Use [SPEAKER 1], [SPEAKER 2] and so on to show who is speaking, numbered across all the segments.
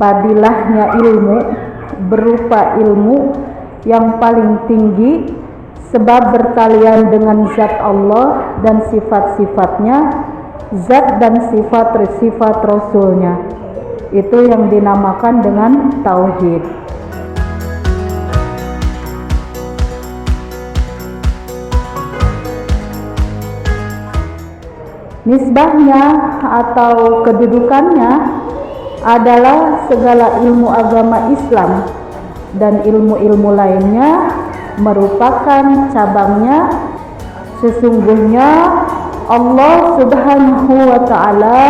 [SPEAKER 1] fadilahnya ilmu berupa ilmu yang paling tinggi, sebab bertalian dengan zat Allah dan sifat-sifatnya, zat dan sifat Rasulnya. Itu yang dinamakan dengan tauhid. Nisbahnya atau kedudukannya adalah segala ilmu agama Islam dan ilmu-ilmu lainnya merupakan cabangnya. Sesungguhnya Allah Subhanahu wa Ta'ala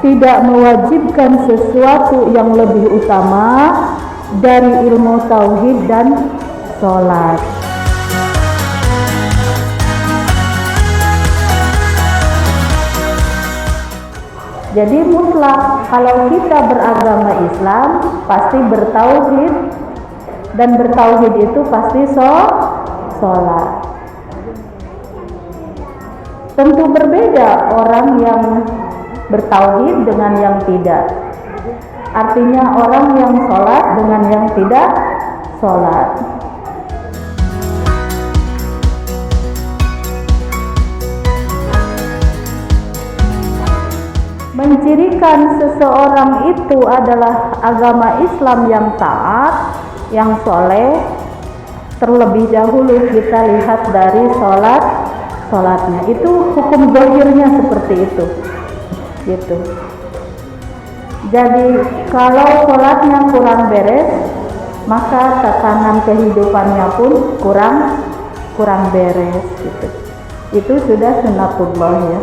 [SPEAKER 1] tidak mewajibkan sesuatu yang lebih utama dari ilmu tauhid dan sholat. Jadi mutlak kalau kita beragama Islam pasti bertauhid, dan bertauhid itu pasti sholat. Tentu berbeda orang yang bertauhid dengan yang tidak. Artinya orang yang sholat dengan yang tidak sholat. Mencirikan seseorang itu adalah agama Islam yang taat, yang soleh. Terlebih dahulu kita lihat dari sholatnya. Itu hukum zahirnya seperti itu. Gitu. Jadi kalau sholatnya kurang beres, maka tatanan kehidupannya pun kurang beres. Gitu. Itu sudah sunatullah ya.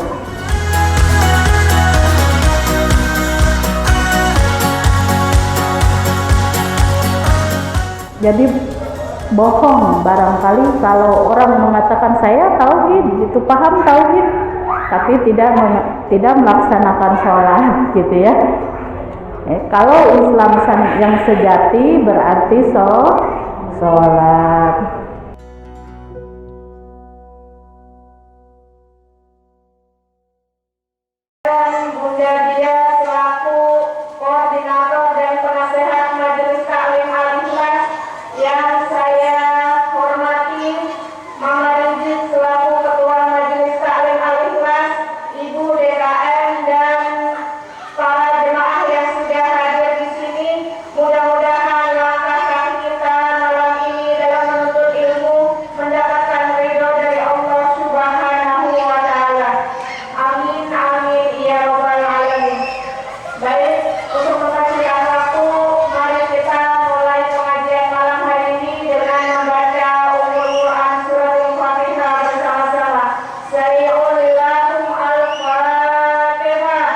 [SPEAKER 1] Jadi bohong barangkali kalau orang mengatakan saya tauhid, itu paham tauhid, tapi tidak melaksanakan sholat, gitu ya. Kalau Islam yang sejati berarti sholat.
[SPEAKER 2] Bunda Dia selaku koordinator dan penasehat Majelis Taklim Al-Ikhlas yang saya hormati, Mama Rizky selaku Ketua Majelis Taklim Al-Ikhlas, Ibu DKM dan para jemaah yang sudah hadir di sini. Mudah-mudahan langkah kaki kita malam ini dalam menuntut ilmu mendapatkan ridho dari Allah Subhanahu wa Ta'ala. Amin amin ya rabbal alamin. Baik, untuk mempersiapkan waktu, mari kita mulai pengajian malam hari ini dengan membaca Ummul Quran Surah Al-Fatihah bersama-sama. Sari'ullahum al-Fatihah.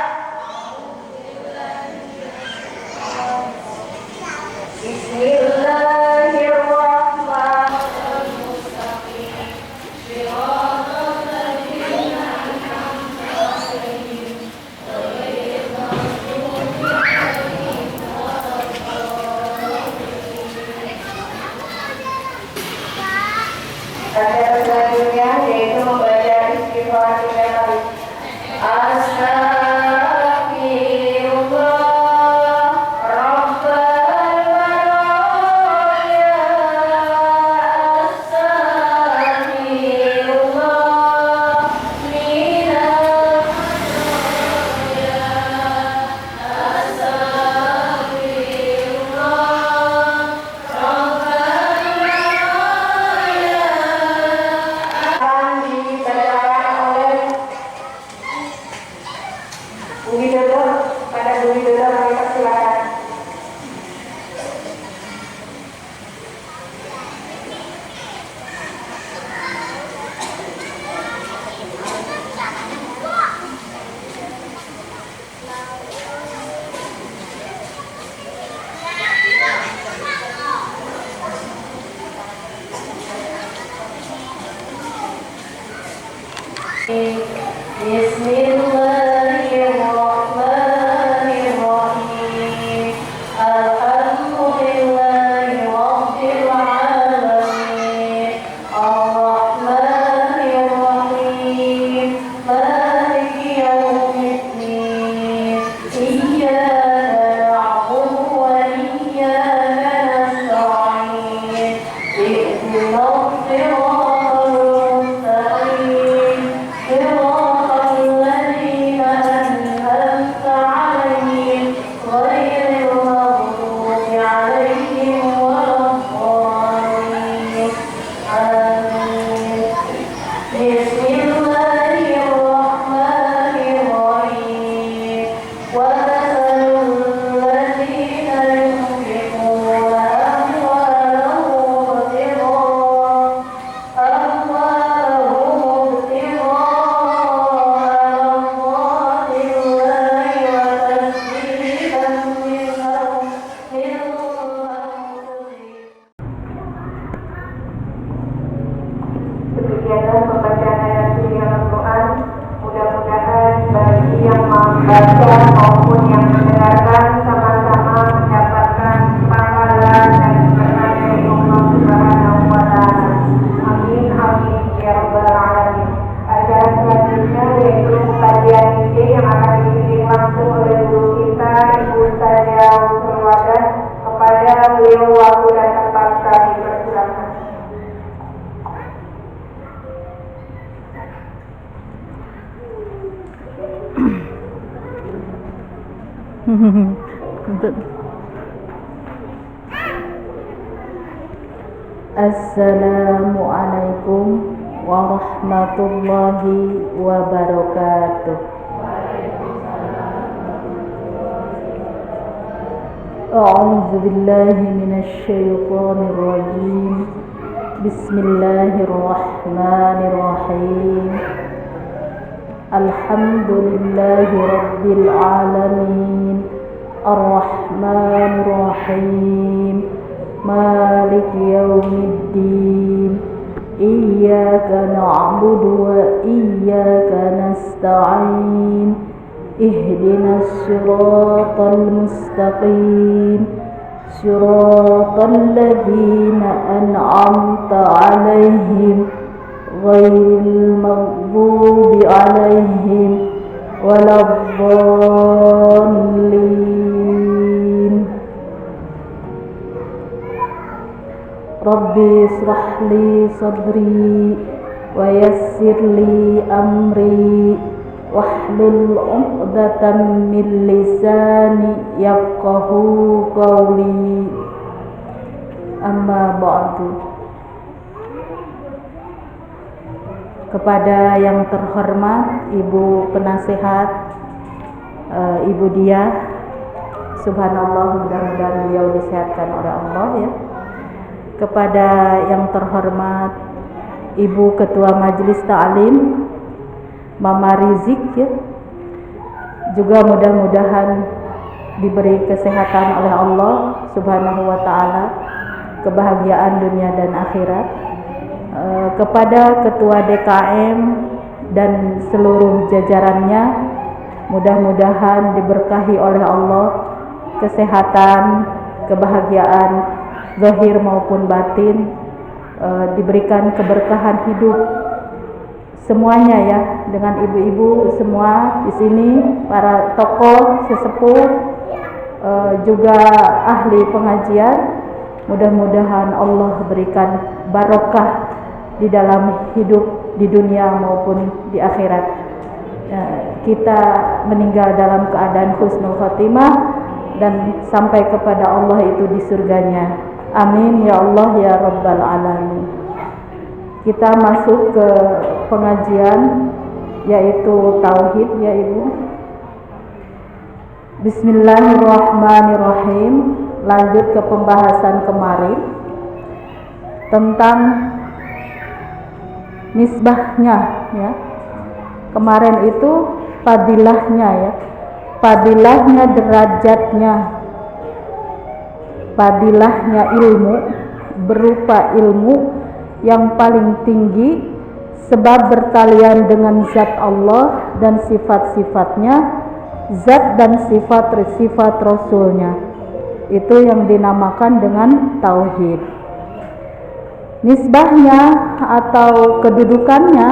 [SPEAKER 2] Acara selanjutnya yaitu membaca istighfar 3 kali. Astaghfirullah Rabbal baraya. Astaghfirullah minal baraya. Astaghfirullah Rabbal baraya. Akan dibacakan oleh Bu Widodo. Pada Bu Widodo kami persilakan. Bismillahirrahmanirrahim. membaca maupun yang mendengarkan sama-sama mendapatkan pahala dan berkat dari Allah Subhanahu wa Ta'ala. Amin amin ya rabbal alamin. Acara selanjutnya yaitu kajian ide yang akan dipimpin langsung oleh guru kita Ibu Ustazah Surwadan. Kepada beliau waktu dan tempat kami persilakan.
[SPEAKER 1] Assalamualaikum warahmatullahi wabarakatuh. A'udzu billahi minasy syaithanir rajim. Bismillahirrahmanirrahim. Alhamdulillahi rabbil alamin. Ar-Rahmanir Rahim. Maliki yaumiddin. Iyyaka na'budu wa iyyaka nasta'in. Ihdinas siratal mustaqim. Siratal ladzina an'amta 'alaihim ghairil maghdubi 'alaihim waladdallin. Rabbi israh li sadri wa yassir li amri wahlul 'uqdatam min lisani yafqahu qawli. Amma ba'du. Kepada yang terhormat Ibu Penasehat, Ibu Diah, subhanallah, mudah-mudahan beliau disehatkan oleh Allah ya. Kepada yang terhormat Ibu Ketua Majelis Ta'lim Mama Rizik ya, juga mudah-mudahan diberi kesehatan oleh Allah Subhanahu wa Ta'ala, kebahagiaan dunia dan akhirat. Kepada Ketua DKM dan seluruh jajarannya, mudah-mudahan diberkahi oleh Allah kesehatan, kebahagiaan zahir maupun batin, diberikan keberkahan hidup semuanya ya, dengan ibu-ibu semua di sini, para tokoh sesepuh, juga ahli pengajian. Mudah-mudahan Allah berikan barokah di dalam hidup di dunia maupun di akhirat. Kita meninggal dalam keadaan husnul khotimah dan sampai kepada Allah itu di surganya. Amin ya Allah ya rabbal alamin. Kita masuk ke pengajian yaitu tauhid ya Ibu. Bismillahirrahmanirrahim. Lanjut ke pembahasan kemarin tentang nisbahnya ya. Kemarin itu fadilahnya ya. Fadilahnya, derajatnya. Fadilahnya ilmu berupa ilmu yang paling tinggi sebab bertalian dengan zat Allah dan sifat-sifatnya, zat dan sifat Rasulnya. Itu yang dinamakan dengan tauhid. Nisbahnya atau kedudukannya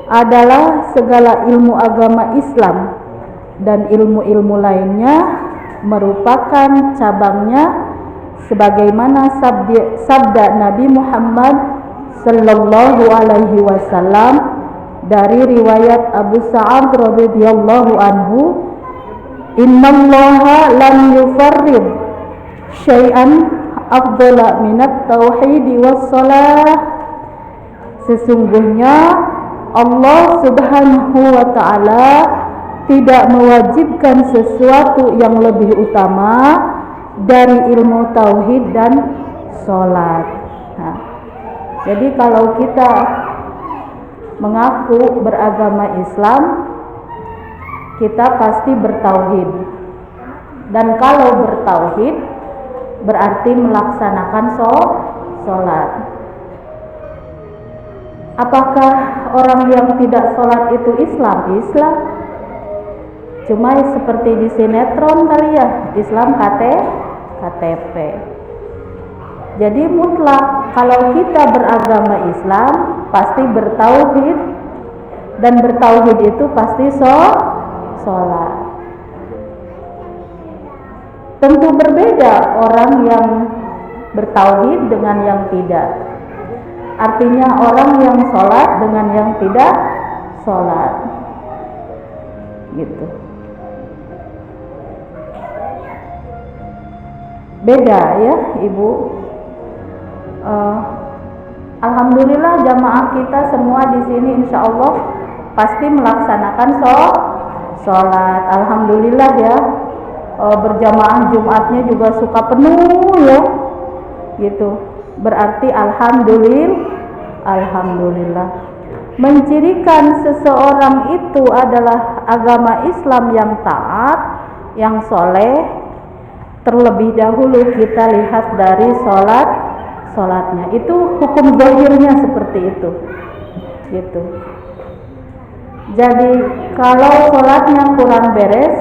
[SPEAKER 1] adalah segala ilmu agama Islam dan ilmu-ilmu lainnya merupakan cabangnya, sebagaimana sabda Nabi Muhammad sallallahu alaihi wasallam dari riwayat Abu Sa'ad radhiyallahu anhu, innallaha lam yufarrid syai'an afdala minat tauhidi wassalah. Sesungguhnya Allah Subhanahu wa ta'ala tidak mewajibkan sesuatu yang lebih utama dari ilmu tauhid dan sholat. Nah, jadi kalau kita mengaku beragama Islam, kita pasti bertauhid. Dan kalau bertauhid berarti melaksanakan sholat. Apakah orang yang tidak sholat itu Islam? Islam. Cuma seperti di sinetron kali ya, Islam KTP. Jadi mutlak kalau kita beragama Islam pasti bertauhid, dan bertauhid itu pasti sholat. Tentu berbeda orang yang bertauhid dengan yang tidak. Artinya orang yang sholat dengan yang tidak sholat, gitu. Beda ya Ibu. Alhamdulillah jamaah kita semua di sini insya Allah pasti melaksanakan sholat. Alhamdulillah ya. Berjamaah Jumatnya juga suka penuh ya, gitu. Berarti alhamdulillah. Mencirikan seseorang itu adalah agama Islam yang taat, yang soleh. Terlebih dahulu kita lihat dari sholatnya. Itu hukum zahirnya seperti itu, gitu. Jadi kalau sholatnya kurang beres,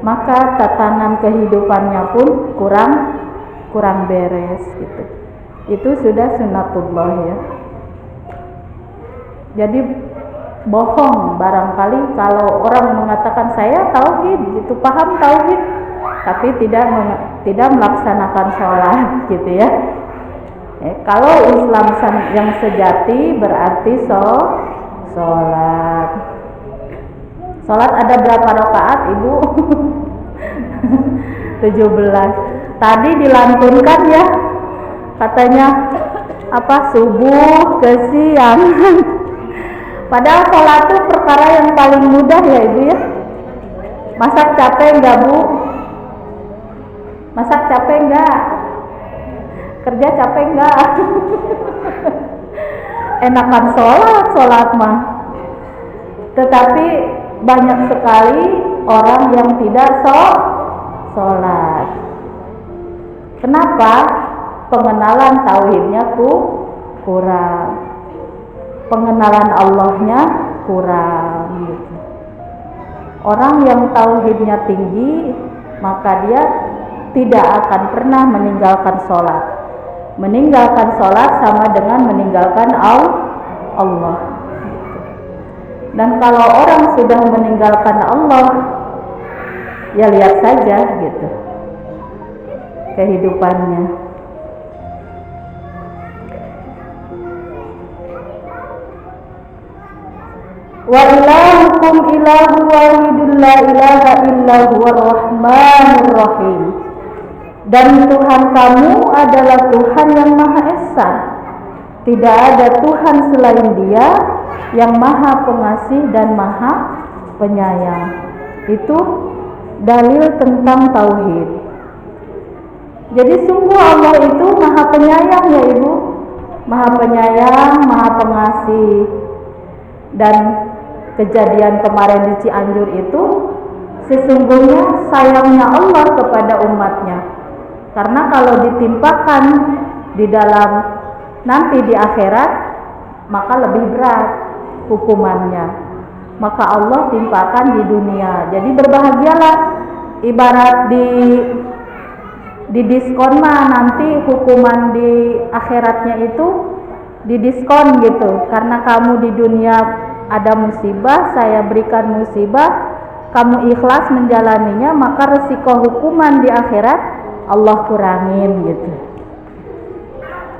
[SPEAKER 1] maka tatanan kehidupannya pun kurang beres, gitu. Itu sudah sunnatullah ya. Jadi bohong barangkali kalau orang mengatakan saya tauhid, gitu, paham tauhid, tapi tidak melaksanakan sholat, gitu ya. Kalau Islam yang sejati berarti sholat. Sholat ada berapa rakaat Ibu? 17. Tadi dilantunkan ya, katanya subuh ke siang. Padahal sholat itu perkara yang paling mudah ya Ibu ya. Masak capek enggak Bu? Masak capek enggak? Kerja capek enggak? Enakan sholat mah. Tetapi banyak sekali orang yang tidak sholat. Kenapa? Pengenalan tauhidnya kurang, pengenalan Allahnya kurang, gitu. Orang yang tauhidnya tinggi, maka dia tidak akan pernah meninggalkan sholat. Meninggalkan sholat sama dengan meninggalkan Allah. Dan kalau orang sudah meninggalkan Allah, ya lihat saja gitu kehidupannya. Wa ilahukum ilahu wahidun la ilaha illa huwar rahmanur rahim. Dan Tuhan kamu adalah Tuhan yang Maha Esa. Tidak ada Tuhan selain Dia yang Maha Pengasih dan Maha Penyayang. Itu dalil tentang tauhid. Jadi sungguh Allah itu Maha Penyayang ya Ibu. Maha Penyayang, Maha Pengasih. Dan kejadian kemarin di Cianjur itu sesungguhnya sayangnya Allah kepada umatnya. Karena kalau ditimpakan di dalam nanti di akhirat, maka lebih berat hukumannya. Maka Allah timpakan di dunia. Jadi berbahagialah, ibarat di diskon mah nanti hukuman di akhiratnya itu didiskon gitu. Karena kamu di dunia ada musibah, saya berikan musibah, kamu ikhlas menjalaninya, maka resiko hukuman di akhirat Allah kurangin gitu.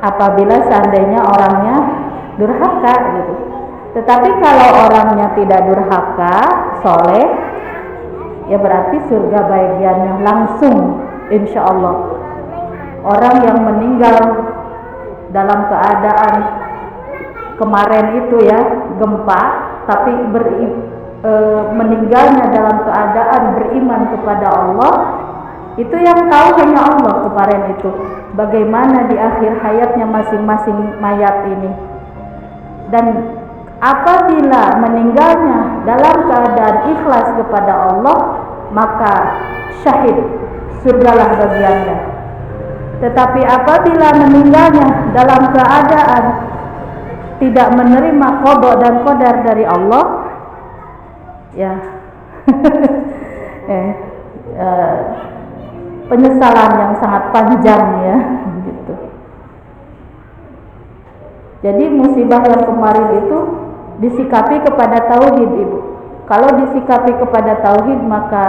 [SPEAKER 1] Apabila seandainya orangnya durhaka gitu. Tetapi kalau orangnya tidak durhaka, soleh, ya berarti surga bagiannya langsung, insya Allah. Orang yang meninggal dalam keadaan kemarin itu ya gempa, tapi meninggalnya dalam keadaan beriman kepada Allah, itu yang tahu hanya Allah kemarin itu. Bagaimana di akhir hayatnya masing-masing mayat ini. Dan apabila meninggalnya dalam keadaan ikhlas kepada Allah, maka syahid, surgalah bagiannya. Tetapi apabila meninggalnya dalam keadaan tidak menerima qada dan qadar dari Allah, ya penyesalan yang sangat panjang ya gitu. Jadi musibah yang kemarin itu disikapi kepada tauhid, Ibu. Kalau disikapi kepada tauhid, maka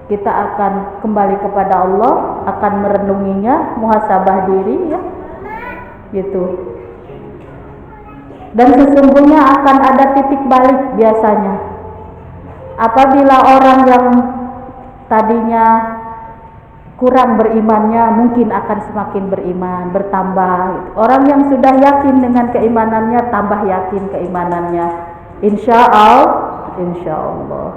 [SPEAKER 1] kita akan kembali kepada Allah, akan merenunginya, muhasabah diri ya gitu. Dan sesungguhnya akan ada titik balik biasanya. Apabila orang yang tadinya kurang berimannya mungkin akan semakin beriman, bertambah gitu. Orang yang sudah yakin dengan keimanannya tambah yakin keimanannya. Insya Allah.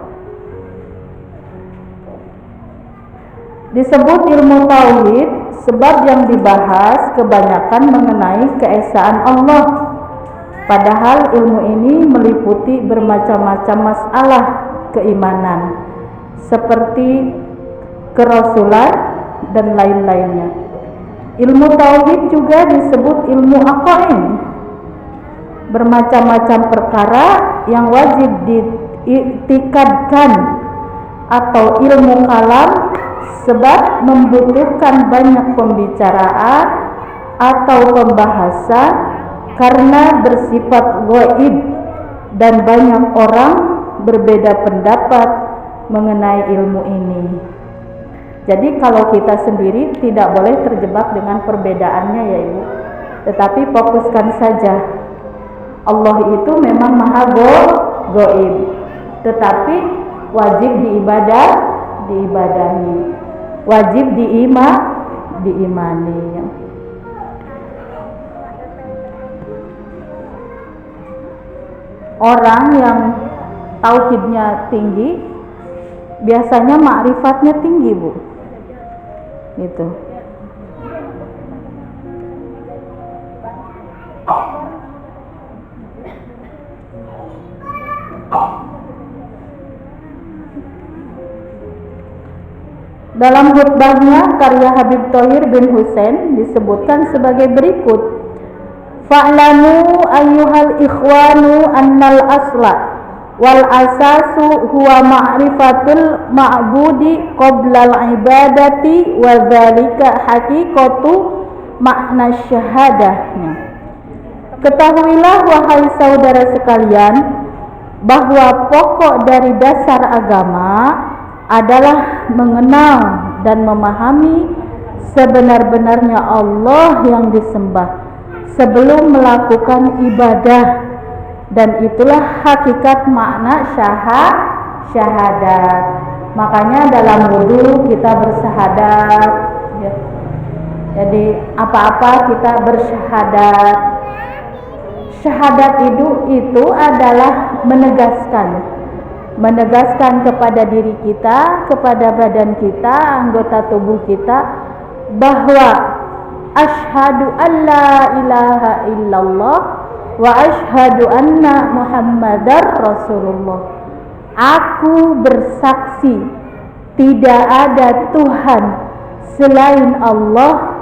[SPEAKER 1] Disebut ilmu tauhid sebab yang dibahas kebanyakan mengenai keesaan Allah. Padahal ilmu ini meliputi bermacam-macam masalah keimanan seperti kerasulan dan lain-lainnya. Ilmu tauhid juga disebut ilmu aqaid. Bermacam-macam perkara yang wajib diiktikadkan atau ilmu kalam sebab membutuhkan banyak pembicaraan atau pembahasan karena bersifat gaib dan banyak orang berbeda pendapat mengenai ilmu ini. Jadi kalau kita sendiri tidak boleh terjebak dengan perbedaannya ya Ibu, tetapi fokuskan saja. Allah itu memang maha gaib, tetapi wajib diibadahi, wajib diimani. Orang yang tauhidnya tinggi biasanya ma'rifatnya tinggi, Bu. Gitu. Dalam khutbahnya karya Habib Thohir bin Husain disebutkan sebagai berikut: Fa'lamu ayyuhal ikhwanu annal asla wal asasu huwa ma'rifatul ma'budi qoblal ibadati wa dzalika haqiqatu makna syahadahnya. Ketahuilah wahai saudara sekalian bahwa pokok dari dasar agama adalah mengenal dan memahami sebenar-benarnya Allah yang disembah sebelum melakukan ibadah, dan itulah hakikat makna syahadat. Makanya dalam wudu kita bersyahadat ya. Jadi apa-apa kita bersyahadat. Syahadat itu adalah menegaskan kepada diri kita, kepada badan kita, anggota tubuh kita, bahwa asyhadu an la ilaha illallah wa asyhadu anna muhammadar rasulullah. Aku bersaksi tidak ada Tuhan selain Allah,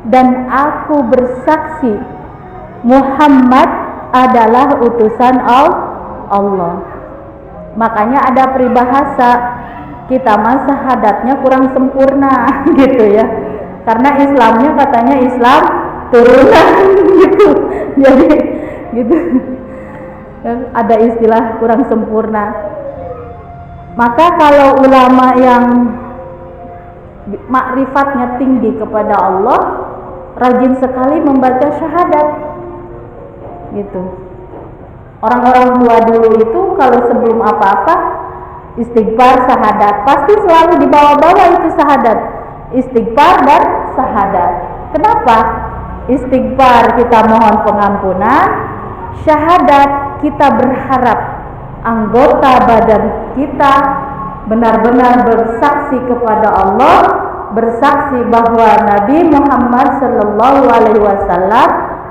[SPEAKER 1] dan aku bersaksi Muhammad adalah utusan Allah. Makanya ada peribahasa, kita mah syahadatnya kurang sempurna gitu ya. Karena Islamnya katanya Islam turunan gitu. Jadi gitu. Ada istilah kurang sempurna. Maka kalau ulama yang makrifatnya tinggi kepada Allah rajin sekali membaca syahadat gitu. Orang-orang tua dulu itu kalau sebelum apa-apa istighfar, syahadat, pasti selalu dibawa-bawa itu syahadat, istighfar dan syahadat. Kenapa? Istighfar kita mohon pengampunan, syahadat kita berharap anggota badan kita benar-benar bersaksi kepada Allah, bersaksi bahwa Nabi Muhammad SAW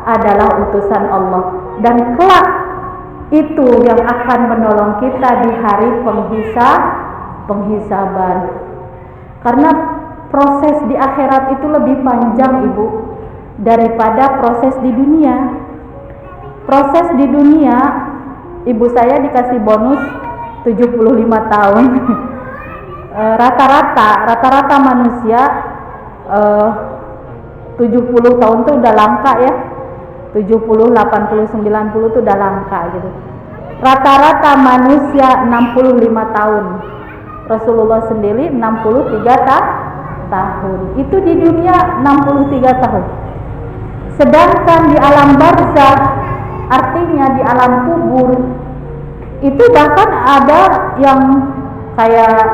[SPEAKER 1] adalah utusan Allah, dan kelak itu yang akan menolong kita di hari penghisaban. Karena proses di akhirat itu lebih panjang, Ibu, daripada proses di dunia. Proses di dunia, ibu saya dikasih bonus 75 tahun. rata-rata manusia 70 tahun tuh udah langka ya, 70, 80, 90 tuh udah langka gitu. Rata-rata manusia 65 tahun. Rasulullah sendiri 63 tahun. Itu di dunia 63 tahun. Sedangkan di alam barzakh, artinya di alam kubur, itu bahkan ada yang kayak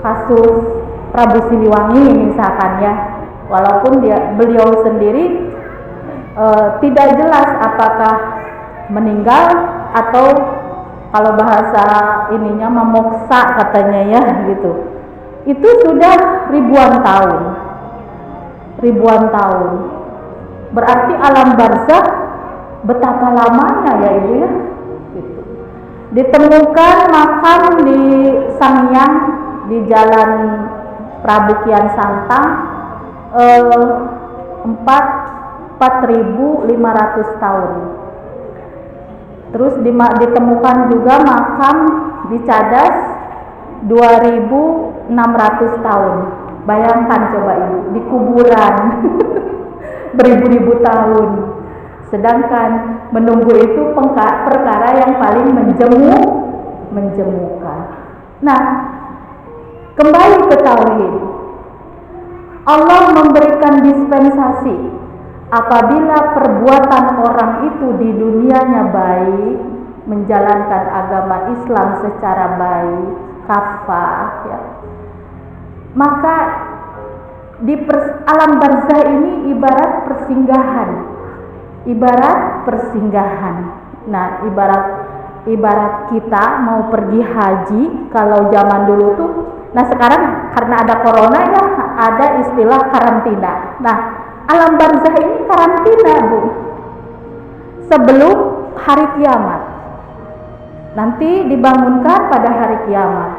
[SPEAKER 1] kasus Prabu Siliwangi misalkan ya, walaupun beliau sendiri tidak jelas apakah meninggal atau kalau bahasa ininya memoksa katanya ya gitu. Itu sudah ribuan tahun. Berarti alam barzakh betapa lamanya ya Ibu ya. Gitu. Ditemukan makam di Sangyang di Jalan Prabu Kian Santang 4.500 tahun. Terus ditemukan juga makam di Cadas 2.600 tahun. Bayangkan coba Ibu, di kuburan beribu-ribu tahun. Sedangkan menunggu itu perkara yang paling menjemukan. Nah, kembali ke tauhid. Allah memberikan dispensasi apabila perbuatan orang itu di dunianya baik, menjalankan agama Islam secara baik, kafah ya. Maka di alam barzakh ini ibarat persinggahan. Nah, ibarat kita mau pergi haji, kalau zaman dulu tuh, nah sekarang karena ada corona ya, ada istilah karantina. Nah, alam barzakh ini karantina Bu, sebelum hari kiamat. Nanti dibangunkan pada hari kiamat,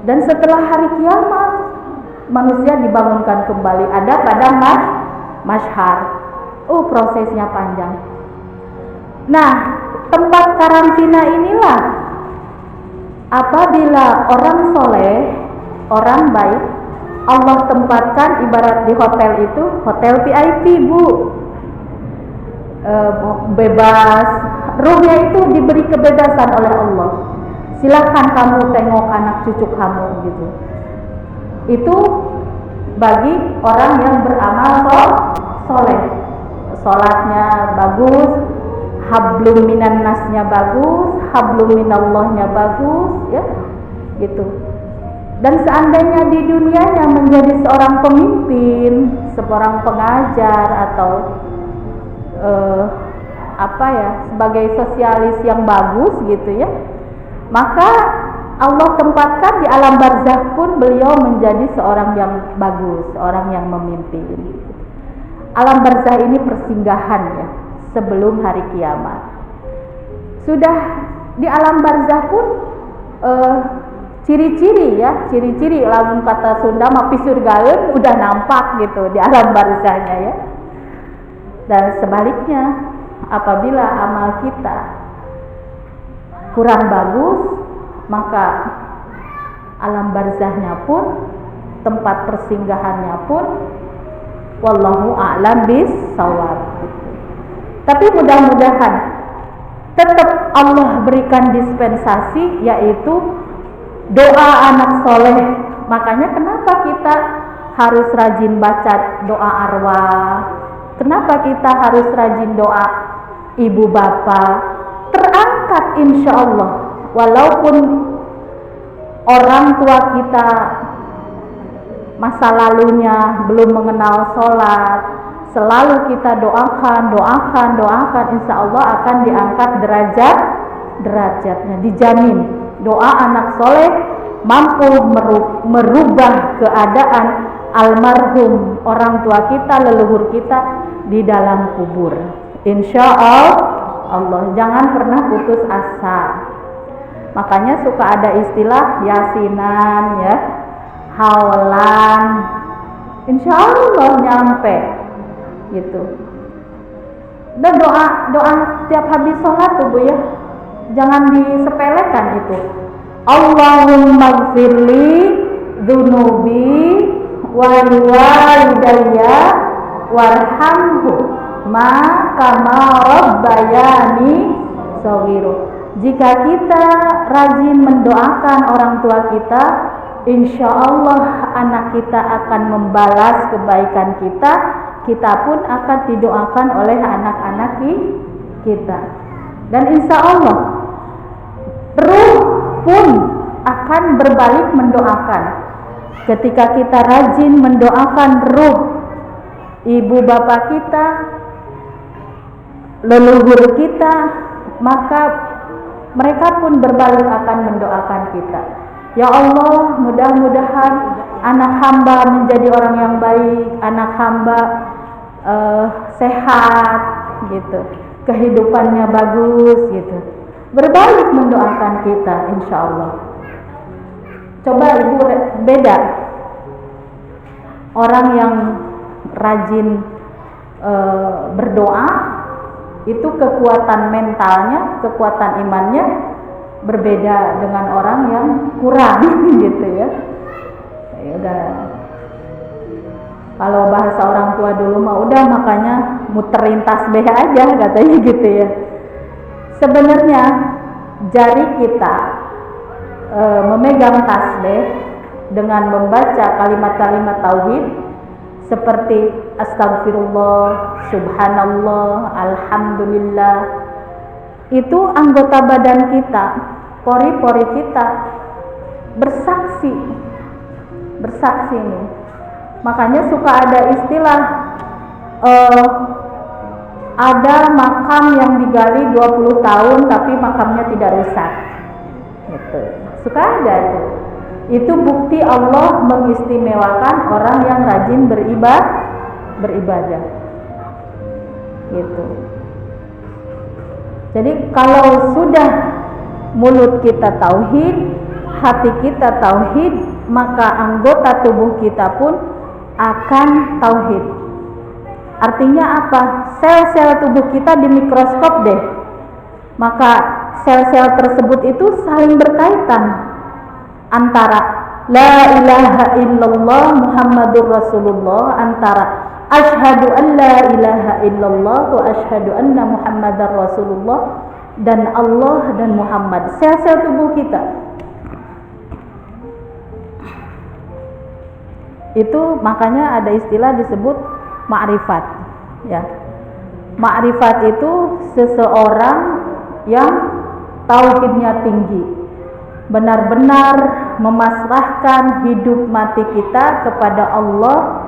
[SPEAKER 1] dan setelah hari kiamat manusia dibangunkan kembali, ada pada masyhar. Prosesnya panjang. Nah, tempat karantina inilah apabila orang soleh, orang baik, Allah tempatkan ibarat di hotel itu, hotel VIP Bu, bebas, ruhnya itu diberi kebebasan oleh Allah. Silahkan kamu tengok anak cucu kamu gitu. Itu bagi orang yang beramal soleh, sholatnya bagus, hablum minan nasnya bagus, hablum minallahnya bagus ya gitu. Dan seandainya di dunianya menjadi seorang pemimpin, seorang pengajar atau sebagai sosialis yang bagus gitu ya, maka Allah tempatkan di alam barzakh pun beliau menjadi seorang yang bagus, seorang yang memimpin. Alam barzakh ini persinggahan ya, sebelum hari kiamat. Sudah di alam barzakh pun ciri-ciri lamun kata Sunda mah pisurgaeun udah nampak gitu di alam barzakhnya ya. Dan sebaliknya, apabila amal kita kurang bagus, maka alam barzakhnya pun, tempat persinggahannya pun, wallahu a'lam bis-shawab gitu. Tapi mudah-mudahan tetap Allah berikan dispensasi, yaitu doa anak soleh. Makanya kenapa kita harus rajin baca doa arwah, kenapa kita harus rajin doa ibu bapak, terangkat insya Allah. Walaupun orang tua kita masa lalunya belum mengenal sholat, selalu kita doakan, insya Allah akan diangkat derajatnya, dijamin. Doa anak soleh mampu merubah keadaan almarhum orang tua kita, leluhur kita di dalam kubur. Insya Allah, jangan pernah putus asa. Makanya suka ada istilah yasinan ya, haulan, insya Allah nyampe gitu. Dan doa setiap habis sholat tuh Bu ya, jangan disepelekan itu. Allahumma gfirli dzunubi wa liwalidayya warhamhu ma kama rabbayani shaghira. Jika kita rajin mendoakan orang tua kita, insya Allah anak kita akan membalas kebaikan kita, kita pun akan didoakan oleh anak-anak kita. Dan insya Allah ruh pun akan berbalik mendoakan. Ketika kita rajin mendoakan ruh ibu bapak kita, leluhur kita, maka mereka pun berbalik akan mendoakan kita. Ya Allah, mudah-mudahan anak hamba menjadi orang yang baik, anak hamba sehat gitu, kehidupannya bagus gitu. Berbalik mendoakan kita, insya Allah. Coba ibu beda orang yang rajin berdoa, itu kekuatan mentalnya, kekuatan imannya berbeda dengan orang yang kurang gitu ya. Ya udah. Kalau bahasa orang tua dulu mah udah makanya muterin tasbih aja katanya gitu ya. Sebenarnya jari kita memegang tasbih dengan membaca kalimat-kalimat tauhid seperti astagfirullah, subhanallah, alhamdulillah, itu anggota badan kita, pori-pori kita bersaksi nih. Makanya suka ada istilah ada makam yang digali 20 tahun tapi makamnya tidak rusak gitu. Suka ada tuh. Itu bukti Allah mengistimewakan orang yang rajin beribadah gitu. Jadi kalau sudah mulut kita tauhid, hati kita tauhid, maka anggota tubuh kita pun akan tauhid. Artinya apa? Sel-sel tubuh kita di mikroskop deh, maka sel-sel tersebut itu saling berkaitan antara la ilaha illallah Muhammadur Rasulullah, antara asyhadu an la ilaha illallah wa asyhadu anna Muhammadar Rasulullah, dan Allah dan Muhammad. Sel-sel tubuh kita itu makanya ada istilah disebut ma'rifat ya. Ma'rifat itu seseorang yang tauhidnya tinggi, benar-benar memasrahkan hidup mati kita kepada Allah.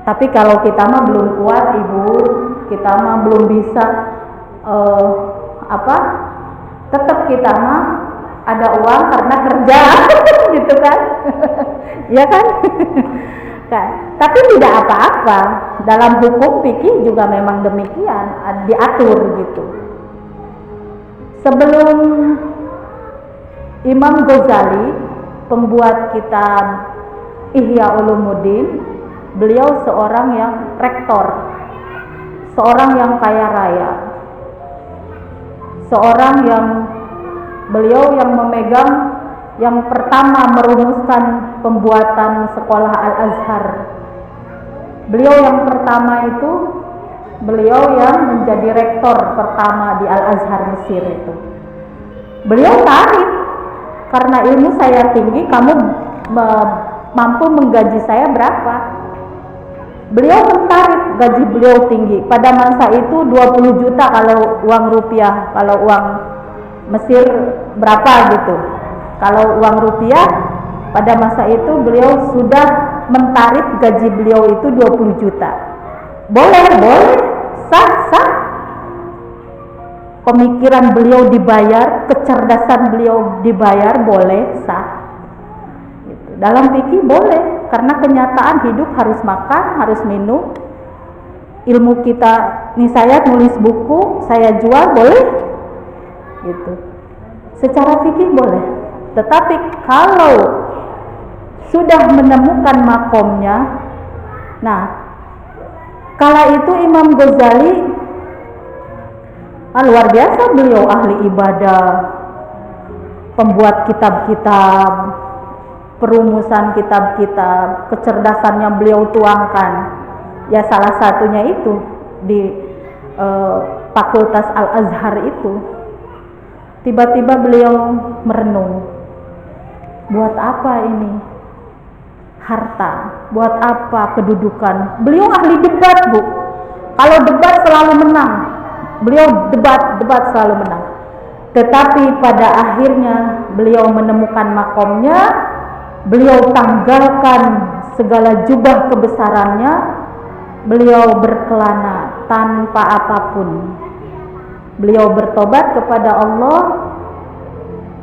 [SPEAKER 1] Tapi kalau kita mah belum kuat ibu, kita mah belum bisa tetap kita mah ada uang karena kerja gitu kan. Ya kan? Tapi tidak apa-apa, dalam hukum fikih juga memang demikian, diatur gitu. Sebelum Imam Ghazali, pembuat kitab Ihya Ulumuddin, beliau seorang yang rektor, seorang yang kaya raya, seorang yang beliau yang memegang, yang pertama merumuskan pembuatan sekolah Al-Azhar. Beliau yang pertama itu, beliau yang menjadi rektor pertama di Al-Azhar Mesir itu. Beliau tarik, karena ilmu saya tinggi, kamu mampu menggaji saya berapa? Beliau mentarik gaji beliau tinggi. Pada masa itu 20 juta kalau uang rupiah, kalau uang Mesir berapa gitu. Kalau uang rupiah pada masa itu beliau sudah mentarik gaji beliau itu 20 juta. Boleh, sah. Pemikiran beliau dibayar, kecerdasan beliau dibayar, boleh, sah. Gitu. Dalam fikih boleh, karena kenyataan hidup harus makan, harus minum. Ilmu kita, nih saya nulis buku, saya jual, boleh. Gitu. Secara fikih boleh. Tetapi kalau sudah menemukan makomnya, nah, kala itu Imam Ghazali luar biasa, beliau ahli ibadah, pembuat kitab-kitab, perumusan kitab-kitab, kecerdasannya beliau tuangkan. Ya salah satunya itu di Fakultas Al-Azhar itu. Tiba-tiba beliau merenung, buat apa ini harta, buat apa kedudukan. Beliau ahli debat, Bu. Kalau debat selalu menang, beliau debat selalu menang. Tetapi pada akhirnya beliau menemukan makomnya, beliau tanggalkan segala jubah kebesarannya, beliau berkelana tanpa apapun. Beliau bertobat kepada Allah,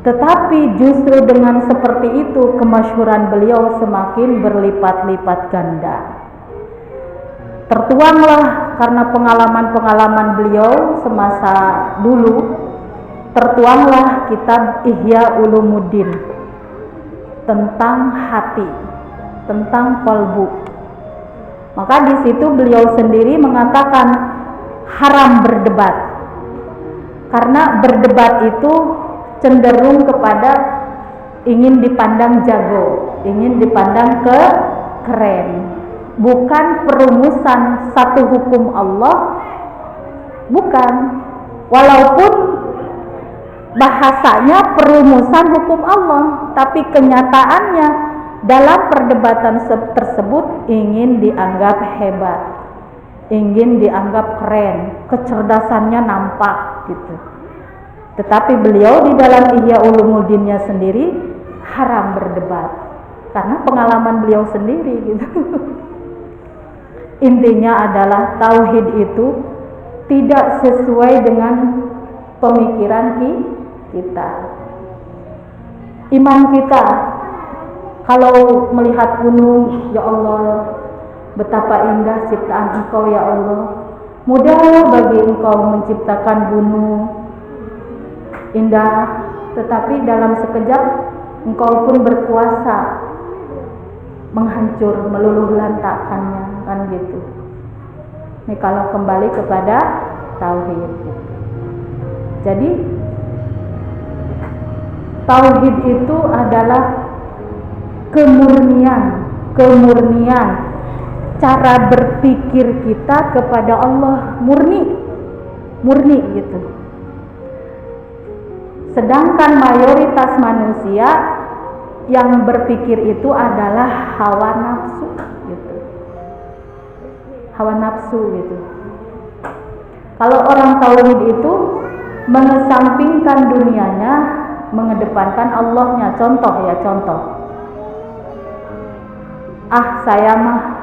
[SPEAKER 1] tetapi justru dengan seperti itu kemasyhuran beliau semakin berlipat-lipat ganda. Tertuanglah karena pengalaman-pengalaman beliau semasa dulu, tertuanglah kitab Ihya Ulumuddin tentang hati, tentang qalbu. Maka di situ beliau sendiri mengatakan haram berdebat, karena berdebat itu cenderung kepada ingin dipandang jago, ingin dipandang keren, bukan perumusan satu hukum Allah, bukan. Walaupun bahasanya perumusan hukum Allah, tapi kenyataannya dalam perdebatan tersebut ingin dianggap hebat, ingin dianggap keren, kecerdasannya nampak gitu. Tetapi beliau di dalam Ihya Ulumuddinnya sendiri haram berdebat karena pengalaman beliau sendiri gitu. Intinya adalah tauhid itu tidak sesuai dengan pemikiran kita. Iman kita kalau melihat gunung, ya Allah, betapa indah ciptaan Engkau ya Allah. Mudah bagi Engkau menciptakan gunung indah, tetapi dalam sekejap Engkau pun berkuasa menghancur, meluluh lantakkannya, kan gitu. Ini kalau kembali kepada tauhid. Jadi tauhid itu adalah kemurnian cara berpikir kita kepada Allah, murni gitu. Sedangkan mayoritas manusia yang berpikir itu adalah hawa nafsu gitu. Hawa nafsu gitu. Kalau orang tauhid itu mengesampingkan dunianya, mengedepankan Allahnya. Contoh. Saya mah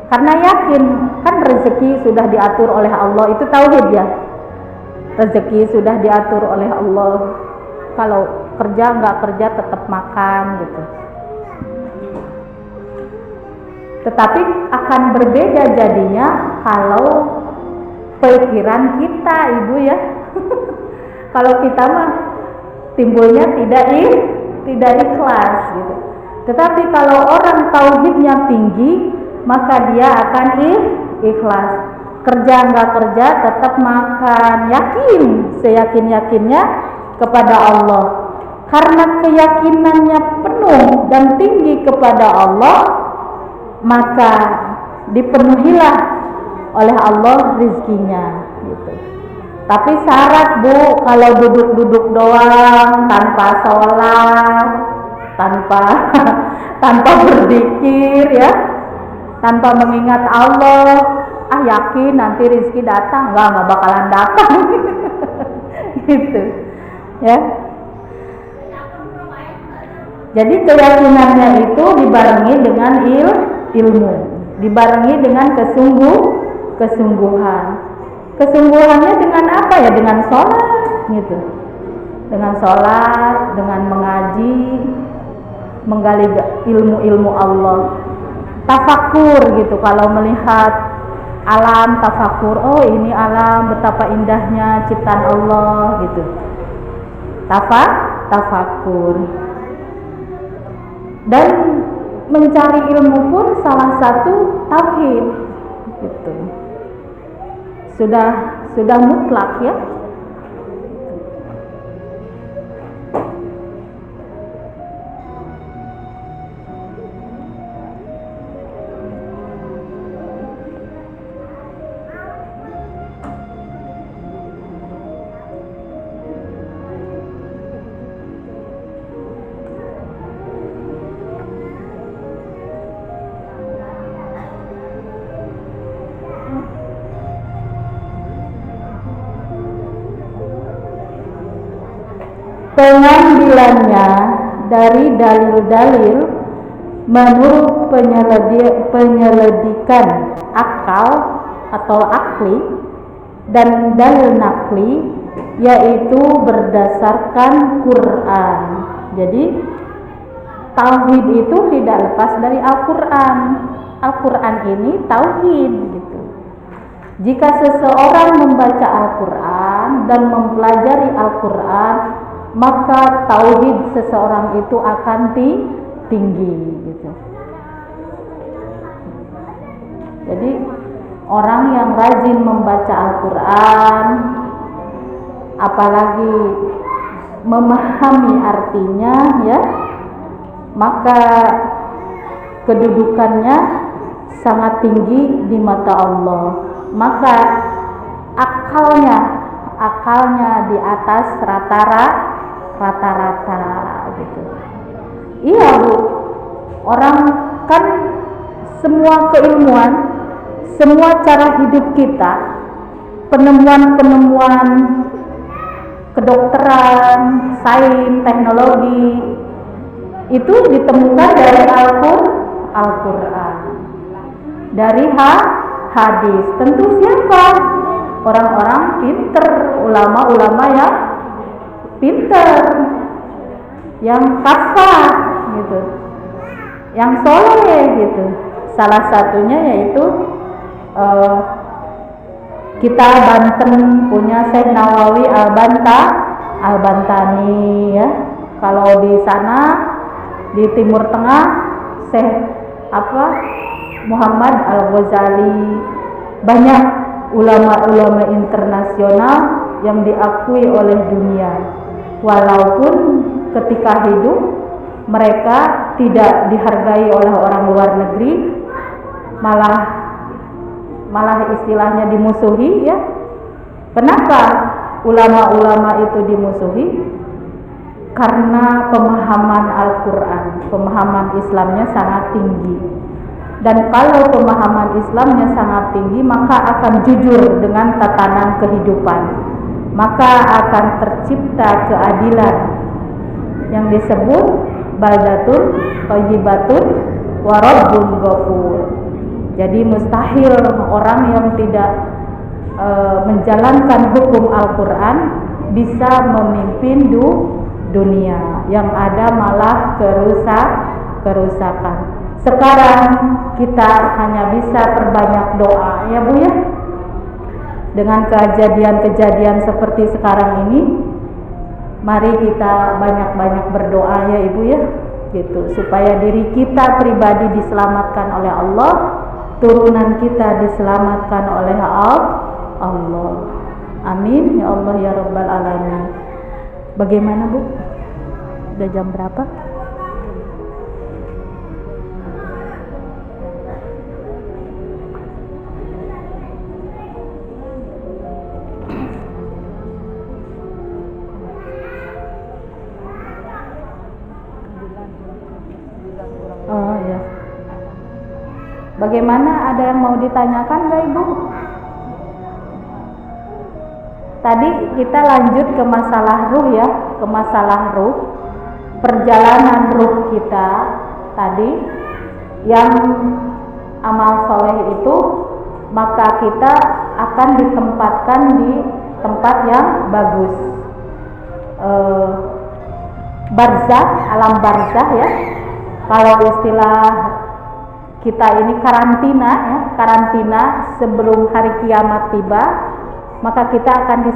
[SPEAKER 1] karena yakin kan rezeki sudah diatur oleh Allah, itu tauhid ya. Rezeki sudah diatur oleh Allah. Kalau kerja nggak kerja tetap makan gitu. Tetapi akan berbeda jadinya kalau pikiran kita, Ibu ya. Kalau kita mah timbulnya tidak ikhlas gitu. Tetapi kalau orang tauhidnya tinggi, maka dia akan ikhlas. Kerja nggak kerja tetap makan, yakin, seyakin-yakinnya kepada Allah. Karena keyakinannya penuh dan tinggi kepada Allah, maka dipenuhilah oleh Allah rizkinya gitu. Tapi syarat, Bu, kalau duduk-duduk doang tanpa sholat, tanpa berzikir ya, tanpa mengingat Allah, yakin nanti rezeki datang, nggak bakalan datang. Gitu ya. Jadi keyakinannya itu dibarengi dengan ilmu, dibarengi dengan kesungguhan. Kesungguhannya dengan apa ya? Dengan sholat gitu, dengan sholat, dengan mengaji, menggali ilmu Allah, tafakur gitu. Kalau melihat alam, tafakur, oh ini alam, betapa indahnya ciptaan Allah gitu. Tafakur. Dan mencari ilmu pun salah satu tauhid gitu. Sudah mutlak ya. pengambilannya dari dalil-dalil menurut penyelidikan akal atau akli dan dalil nakli, yaitu berdasarkan Quran. Jadi tauhid itu tidak lepas dari Al-Quran. Al-Quran ini tauhid gitu. Jika seseorang membaca Al-Quran dan mempelajari Al-Quran, maka tauhid seseorang itu akan tinggi gitu. Jadi orang yang rajin membaca Al-Quran, apalagi memahami artinya, ya, maka kedudukannya sangat tinggi di mata Allah. Maka akalnya di atas rata-rata gitu. Iya Bu, orang kan semua keilmuan, semua cara hidup kita, penemuan-penemuan kedokteran, sains, teknologi itu ditemukan dari Al-Quran, dari hadis. Tentu siapa? Orang-orang pinter, ulama-ulama yang pinter, yang kafah gitu, yang soleh gitu. Salah satunya yaitu kita Banten punya Syekh Nawawi Al-Bantani, ya. Kalau di sana di Timur Tengah Syekh Muhammad Al-Ghazali. Banyak ulama-ulama internasional yang diakui oleh dunia, walaupun ketika hidup mereka tidak dihargai oleh orang luar negeri, malah istilahnya dimusuhi, ya. Kenapa ulama-ulama itu dimusuhi? Karena pemahaman Al-Quran, pemahaman Islamnya sangat tinggi. Dan kalau pemahaman Islamnya sangat tinggi, maka akan jujur dengan tatanan kehidupan, maka akan tercipta keadilan yang disebut baldatun thayyibatun wa rabbun ghafur. Jadi mustahil orang yang tidak menjalankan hukum Al-Quran bisa memimpin dunia, yang ada malah kerusakan. Sekarang kita hanya bisa perbanyak doa, ya Bu, ya. Dengan kejadian-kejadian seperti sekarang ini, mari kita banyak-banyak berdoa, ya Ibu, ya, gitu, supaya diri kita pribadi diselamatkan oleh Allah, turunan kita diselamatkan oleh Allah. Amin ya Allah ya Rabbal Alamin. Bagaimana Bu? Udah jam berapa? Oh ya. Bagaimana, ada yang mau ditanyakan gak Ibu? Tadi kita lanjut ke masalah ruh, ya, ke masalah ruh, perjalanan ruh kita tadi, yang amal soleh itu, maka kita akan ditempatkan di tempat yang bagus, barzakh, alam barzakh, ya. Kalau istilah kita ini karantina, ya, karantina sebelum hari kiamat tiba, maka kita akan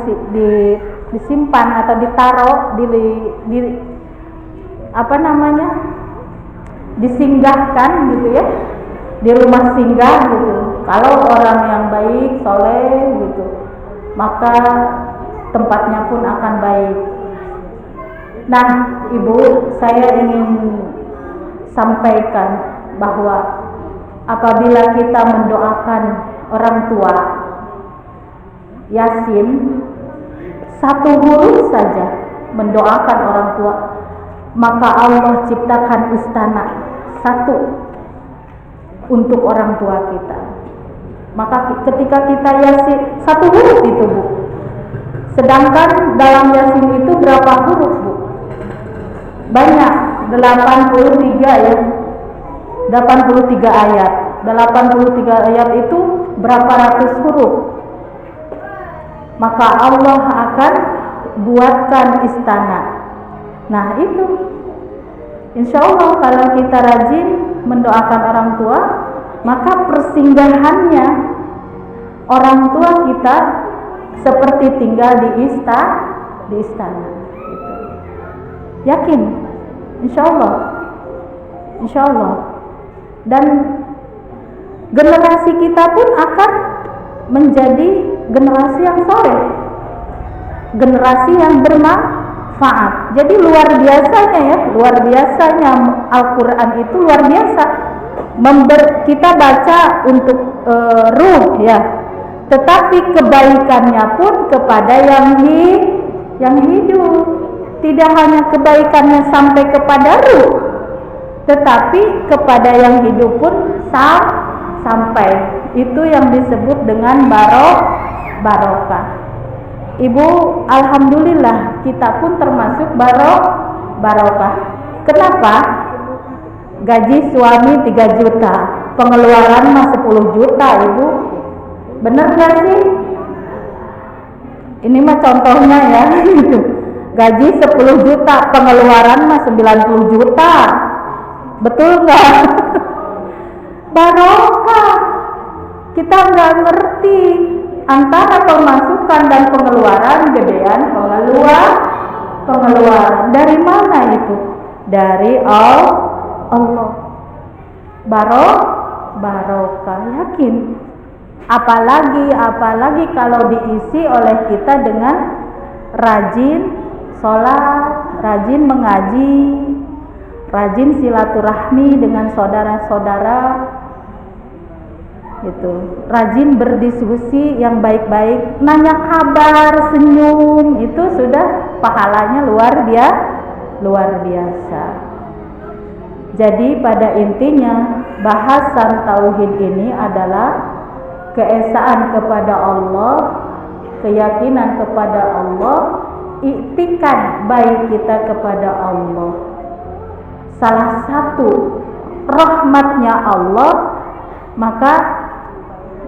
[SPEAKER 1] disimpan atau ditaruh disinggahkan gitu, ya, di rumah singgah gitu. Kalau orang yang baik, soleh gitu, maka tempatnya pun akan baik. Nah Ibu, saya ingin sampaikan bahwa apabila kita mendoakan orang tua Yasin, satu huruf saja mendoakan orang tua, maka Allah ciptakan istana satu untuk orang tua kita. Maka ketika kita Yasin, satu huruf itu Bu, sedangkan dalam Yasin itu berapa huruf Bu? banyak, 83 ya. 83 ayat. 83 ayat itu berapa ratus huruf? Maka Allah akan buatkan istana. Nah itu, insya Allah kalau kita rajin mendoakan orang tua, maka persinggahannya orang tua kita seperti tinggal di istana. Gitu. Yakin, insya Allah. Dan generasi kita pun akan menjadi generasi yang soleh, generasi yang bermanfaat. Jadi luar biasanya Al-Quran itu luar biasa. Kita baca untuk ruh ya, tetapi kebaikannya pun kepada yang hidup. Tidak hanya kebaikannya sampai kepada ruh, tetapi kepada yang hidup pun sampai. Itu yang disebut dengan barokah. Ibu, alhamdulillah kita pun termasuk barokah. Kenapa? Gaji suami 3 juta, pengeluaran mah 10 juta, Ibu. Bener gak sih? Ini mah contohnya ya. Gaji 10 juta, pengeluaran mah 90 juta. Betul gak? Barokah. Kita nggak ngerti antara pemasukan dan pengeluaran, gedean pengeluaran. Dari mana itu? Dari Allah. Barokah, yakin. Apalagi kalau diisi oleh kita dengan rajin sholat, rajin mengaji, rajin silaturahmi dengan saudara-saudara. Gitu. Rajin berdiskusi yang baik-baik, nanya kabar, senyum, itu sudah pahalanya luar biasa. Jadi pada intinya bahasan tauhid ini adalah keesaan kepada Allah, keyakinan kepada Allah, iktikad baik kita kepada Allah. Salah satu rahmatnya Allah maka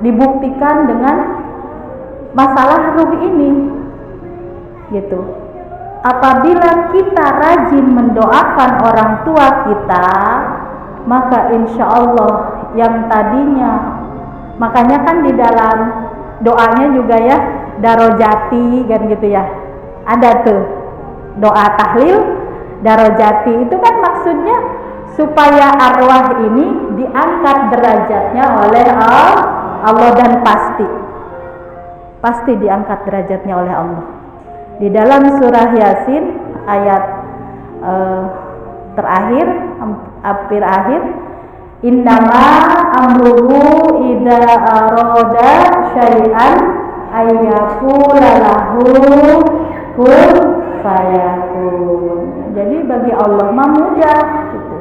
[SPEAKER 1] dibuktikan dengan masalah ruh ini, gitu. Apabila kita rajin mendoakan orang tua kita, maka insya Allah yang tadinya, makanya kan di dalam doanya juga ya darojati kan gitu ya, ada tuh doa tahlil darojati. Itu kan maksudnya supaya arwah ini diangkat derajatnya oleh Allah, dan pasti diangkat derajatnya oleh Allah. Di dalam surah Yasin ayat hampir akhir, innama amruhu idza arada syai'an ayyaqula lahu kun fayakun. Jadi bagi Allah mah mudah gitu.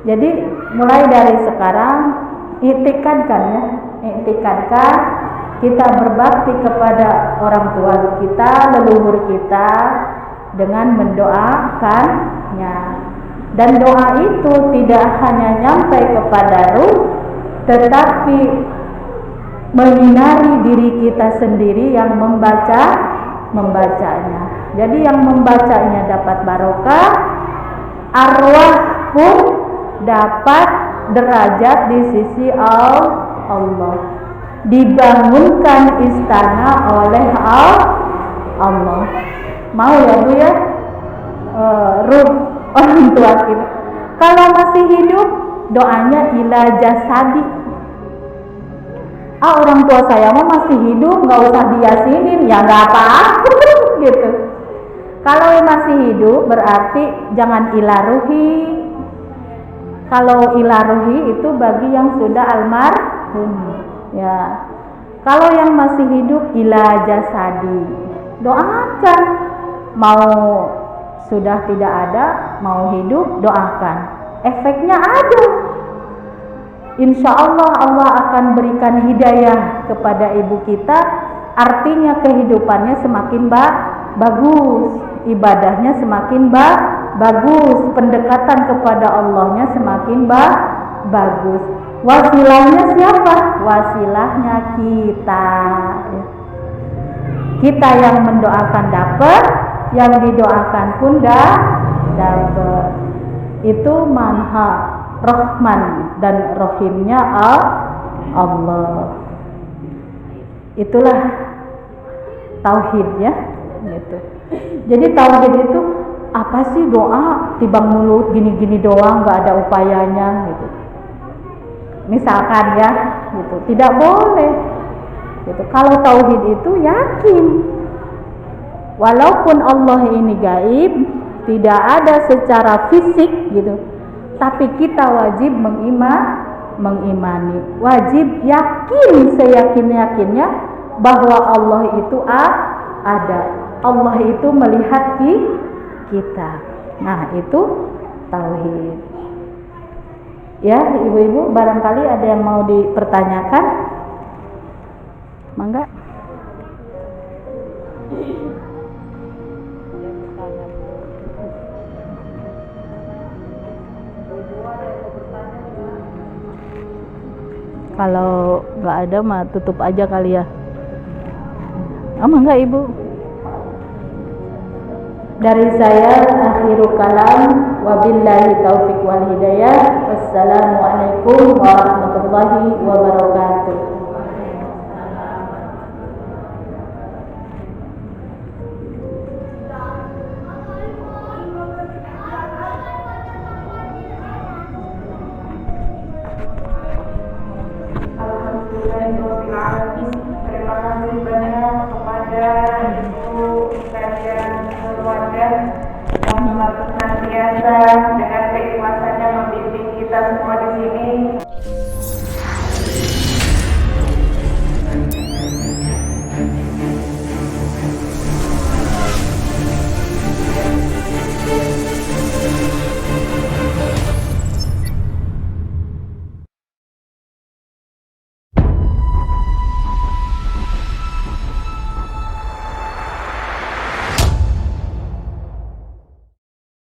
[SPEAKER 1] Jadi mulai dari sekarang iktikadkan kita berbakti kepada orang tua kita, leluhur kita dengan mendoakannya. Dan doa itu tidak hanya nyampe kepada ruh, tetapi menyinari diri kita sendiri yang membacanya. Jadi yang membacanya dapat barokah, arwah pun dapat derajat di sisi Allah, dibangunkan istana oleh Allah. Mau ya Bu ya, ruh orang tua kita kalau masih hidup doanya ila jasadi. Orang tua saya mah masih hidup, nggak usah diyasinin, ya nggak apa-apa gitu. Kalau masih hidup berarti jangan ila ruhi. Kalau ila ruhi itu bagi yang sudah almarhum ya. Kalau yang masih hidup ila jasadi, doakan. Mau sudah tidak ada, mau hidup, doakan. Efeknya ada. Insya Allah Allah akan berikan hidayah kepada ibu kita. Artinya kehidupannya semakin bagus, ibadahnya semakin bagus, pendekatan kepada Allahnya semakin bagus. Wasilahnya siapa? Wasilahnya kita. Kita yang mendoakan dapat, yang didoakan pun dapat. Itu manha Rahman dan Rahimnya Allah. Itulah tauhid ya, gitu. Jadi tauhid itu apa sih? Doa tibang mulut gini-gini doang, nggak ada upayanya gitu. Misalkan ya, gitu. Tidak boleh. Gitu. Kalau tauhid itu yakin, walaupun Allah ini gaib, tidak ada secara fisik gitu, tapi kita wajib mengimani, wajib yakin seyakin-yakinnya bahwa Allah itu ada. Allah itu melihat kita. Nah, itu tauhid. Ya, ibu-ibu, barangkali ada yang mau dipertanyakan? Mangga. Kalau nggak ada mah tutup aja kali ya. Mangga ibu. Dari saya akhirul kalam, wabillahi taufiq wal hidayah. Wassalamualaikum warahmatullahi wabarakatuh.
[SPEAKER 2] Terima kasih banyak kepada Ibu sekalian keluarga yang senantiasa dengan keikhlasannya membimbing kita semua di